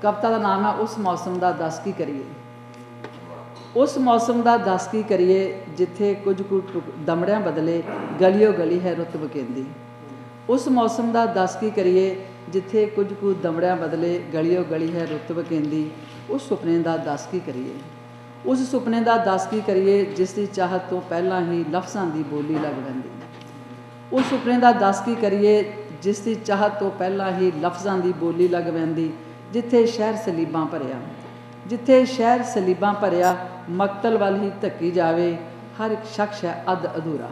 कविता का नाम है उस मौसम का दस की करिए। उस मौसम का दस की करिए जिथे कुछ दमड़ियां बदले गलियों गली है रुत बकेंदी। उस मौसम का दस की करिए जिथे कुछ दमड़ियां बदले गलियों गली है रुत बकेंदी। उस सुपने का दस की करिए। उस सुपने का दस की करिए जिसकी चाहत तो पहला ही लफ्ज़ां की बोली लग पैंदी। उस सुपने का दस की करिए जिसकी चाहत तो पहला ही लफ्ज़ां की बोली लग पैंदी। जिथे शहर सलीबां भरिया, जिथे शहर सलीबां भरिया मकतल वाल ही धक्की जावे। हर एक शख्स है अध अधूरा,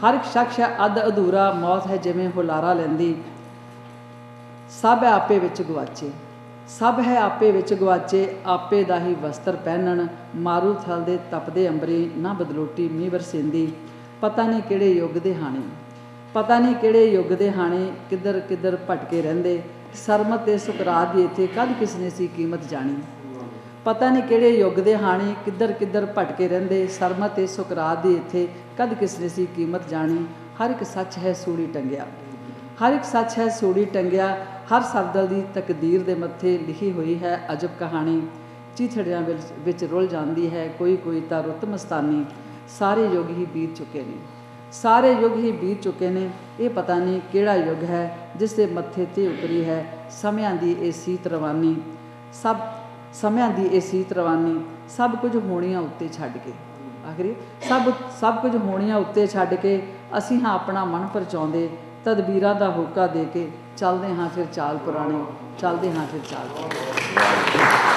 हर एक शख्स है अध अधूरा। मौत है जिवें हुलारा लैंदी। सब है आपे विच गवाचे, सब है आपे विच गवाचे। आपे दा ही वस्त्र पहनन मारू थल दे तपदे अंबरे ना बदलोटी मींह बरसेंदी। पता नहीं किहड़े युग दे हाणे, पता नहीं किहड़े युग दे हाणे किधर किधर भटके रहिंदे। सरमत ते सुकरात दी इत्थे कद किसने सी कीमत जानी। पता नहीं किहड़े युग दे हाणे किधर किधर भटके रहिंदे। सरमत ते सुकरात दी इत्थे कद किसने सी कीमत जानी। हर एक सच है सूली टंगिया, हर एक सच है सूली टंगिया। हर सरदल की तकदीर दे मत्थे लिखी हुई है अजब कहानी। चीथड़ियां विच रुल जाती है कोई कोई तां रुत मस्तानी। सारे युग ही बीत चुके ने, सारे युग ही बीत चुके ने। ये पता नहीं किहड़ा युग है जिस दे मत्थे ते उतरी है समियां दी ये सीत रवानी। सब समियां दी ये सीत रवानी। सब कुछ होणियां उत्ते छड्ड के, आखिरी सब कुछ होणियां उत्ते छड्ड के असीं हाँ अपना मन परचाउंदे। तदबीरां दा होका दे के चलदे हाँ फिर चाल पुराणी, चलदे हाँ फिर चाल पुराणी।